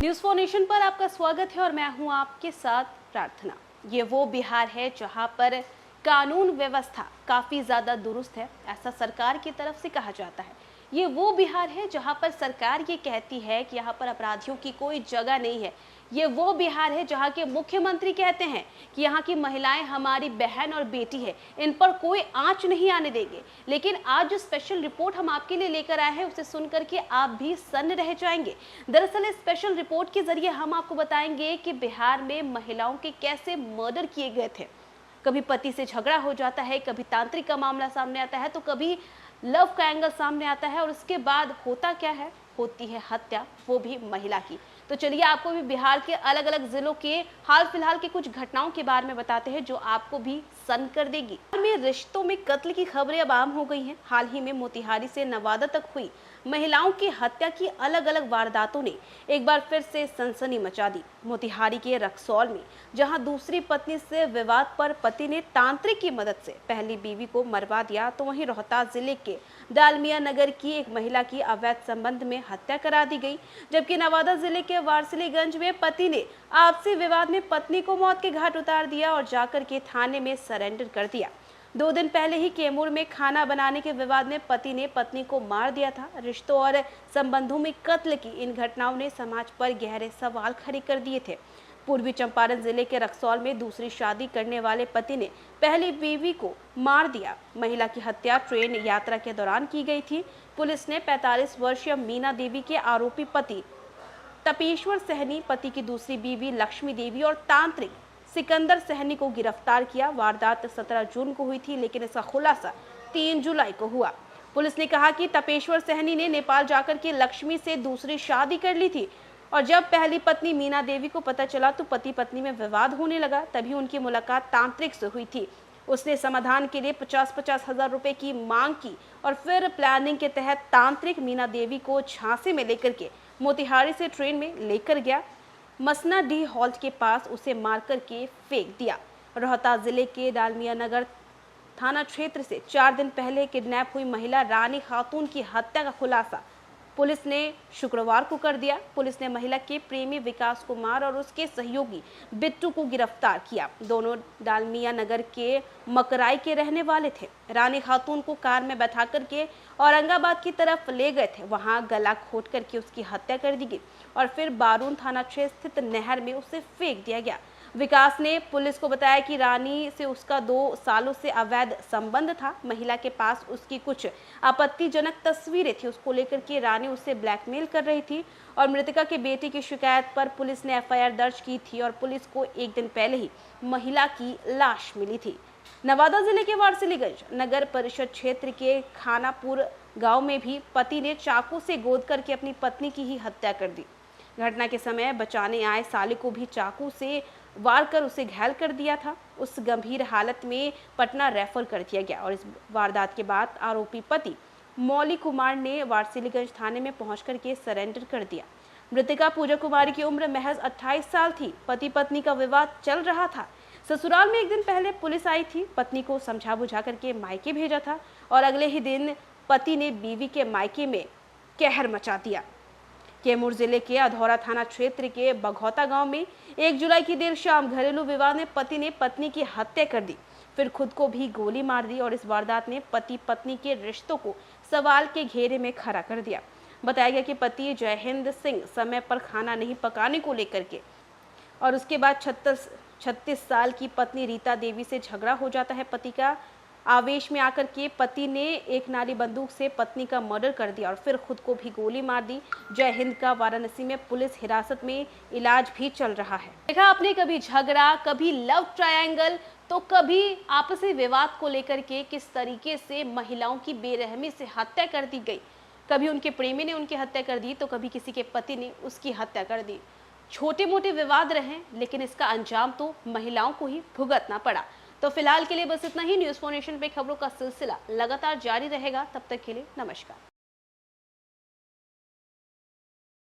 News for nation पर आपका स्वागत है और मैं हूं आपके साथ प्रार्थना। ये वो बिहार है जहां पर कानून व्यवस्था काफ़ी ज़्यादा दुरुस्त है, ऐसा सरकार की तरफ से कहा जाता है। ये वो बिहार है जहां पर सरकार ये कहती है कि यहाँ पर अपराधियों की कोई जगह नहीं है। ये वो बिहार है जहां के मुख्यमंत्री कहते हैं कि यहाँ की महिलाएं हमारी बहन और बेटी है, इन पर कोई आंच नहीं आने देंगे। लेकिन आज जो स्पेशल रिपोर्ट हम आपके लिए लेकर आए हैं उसे सुनकर के आप भी सन्न रह जाएंगे। दरअसल इस स्पेशल रिपोर्ट के जरिए हम आपको बताएंगे कि बिहार में महिलाओं के कैसे मर्डर किए गए थे। कभी पति से झगड़ा हो जाता है, कभी तांत्रिक का मामला सामने आता है, तो कभी लव का एंगल सामने आता है और उसके बाद होता क्या है, होती है हत्या, वो भी महिला की। तो चलिए आपको भी बिहार के अलग अलग जिलों के हाल फिलहाल के कुछ घटनाओं के बारे में बताते हैं जो आपको भी सन्न कर देगी। में रिश्तों में कत्ल की खबरें अब आम हो गई हैं। हाल ही में मोतिहारी से नवादा तक हुई महिलाओं की हत्या की अलग अलग वारदातों ने एक बार फिर से सनसनी मचा दी। मोतिहारी के रक्सौल में जहां दूसरी पत्नी से विवाद पर पति ने तांत्रिक की मदद से पहली बीवी को मरवा दिया, तो वहीं रोहतास जिले के डालमिया नगर की एक महिला की अवैध संबंध में हत्या करा दी गई। जबकि नवादा जिले के वारसिलीगंज में पति ने आपसी विवाद में पत्नी को मौत के घाट उतार दिया और जाकर के थाने में सरेंडर कर दिया। 2 दिन पहले ही कैमूर में खाना बनाने के विवाद में पति ने पत्नी को मार दिया था। रिश्तों और संबंधों में कत्ल की इन घटनाओं ने समाज पर गहरे सवाल खड़े कर दिए थे। पूर्वी चंपारण जिले के रक्सौल में दूसरी शादी करने वाले पति ने पहली बीवी को मार दिया। महिला की हत्या ट्रेन यात्रा के दौरान की गई थी। पुलिस ने 45 वर्षीय मीना देवी के आरोपी पति तपेश्वर सहनी, पति की दूसरी बीवी लक्ष्मी देवी और तांत्रिक सिकंदर सहनी को गिरफ्तार किया। वारदात 17 जून को हुई थी, लेकिन इसका खुलासा 3 जुलाई को हुआ। पुलिस ने कहा कि तपेश्वर सहनी ने नेपाल जाकर के लक्ष्मी से दूसरी शादी कर ली थी और जब पहली पत्नी मीना देवी को पता चला तो पति पत्नी में विवाद होने लगा। तभी उनकी मुलाकात तांत्रिक से हुई थी। उसने समाधान के लिए 50-50 हजार रुपए की मांग की और फिर प्लानिंग के तहत तांत्रिक मीना देवी को झांसे में लेकर के मोतिहारी से ट्रेन में लेकर गया। मसना डी हॉल्ट के पास उसे मारकर के फेंक दिया। रोहतास जिले के डालमिया नगर थाना क्षेत्र से 4 दिन पहले किडनैप हुई महिला रानी खातून की हत्या का खुलासा पुलिस ने शुक्रवार को कर दिया। पुलिस ने महिला के प्रेमी विकास कुमार और उसके सहयोगी बिट्टू को गिरफ्तार किया। दोनों डालमिया नगर के मकराई के रहने वाले थे। रानी खातून को कार में बैठा करके औरंगाबाद की तरफ ले गए थे। वहां गला घोट करके उसकी हत्या कर दी गई और फिर बारून थाना क्षेत्र स्थित नहर में उसे फेंक दिया गया। विकास ने पुलिस को बताया कि रानी से उसका 2 सालों से अवैध संबंध था। महिला के पास उसकी कुछ आपत्तिजनक तस्वीरें थी। उसको लेकर के रानी उसे ब्लैकमेल कर रही थी और मृतका के बेटे की शिकायत पर पुलिस ने एफआईआर दर्ज की थी और पुलिस को 1 दिन पहले ही महिला की लाश मिली थी। नवादा जिले के वारसिलीगंज नगर परिषद क्षेत्र के खानापुर गाँव में भी पति ने चाकू से गोद करके अपनी पत्नी की ही हत्या कर दी। घटना के समय बचाने आए साले को भी चाकू से वार कर उसे घायल कर दिया था। उस गंभीर हालत में पटना रेफर कर दिया गया और इस वारदात के बाद आरोपी पति मौली कुमार ने वारसिलीगंज थाने में पहुंच करके सरेंडर कर दिया। मृतका पूजा कुमारी की उम्र महज 28 साल थी। पति पत्नी का विवाद चल रहा था। ससुराल में 1 दिन पहले पुलिस आई थी। पत्नी को समझा बुझा करके मायके भेजा था और अगले ही दिन पति ने बीवी के मायके में कहर मचा दिया। कैमूर जिले के अधौरा थाना क्षेत्र के बघौता गांव में 1 जुलाई की देर शाम घरेलू विवाद में पति ने पत्नी की हत्या कर दी, फिर खुद को भी गोली मार दी और इस वारदात ने पति पत्नी के रिश्तों को सवाल के घेरे में खड़ा कर दिया। बताया गया कि पति जयहिंद सिंह समय पर खाना नहीं पकाने को लेकर के और उसके बाद 36 साल की पत्नी रीता देवी से झगड़ा हो जाता है। पति का आवेश में आकर के पति ने एक नाली बंदूक से पत्नी का मर्डर कर दिया और फिर खुद को भी गोली मार दी। जय हिंद का वाराणसी में पुलिस हिरासत में इलाज भी चल रहा है। देखा आपने, कभी झगड़ा, कभी लव ट्रायंगल, तो कभी आपसी विवाद को लेकर के किस तरीके से महिलाओं की बेरहमी से हत्या कर दी गई। कभी उनके प्रेमी ने उनकी हत्या कर दी तो कभी किसी के पति ने उसकी हत्या कर दी। छोटे मोटे विवाद रहे, लेकिन इसका अंजाम तो महिलाओं को ही भुगतना पड़ा। तो फिलहाल के लिए बस इतना ही। न्यूज़ फॉर नेशन पे खबरों का सिलसिला लगातार जारी रहेगा। तब तक के लिए नमस्कार।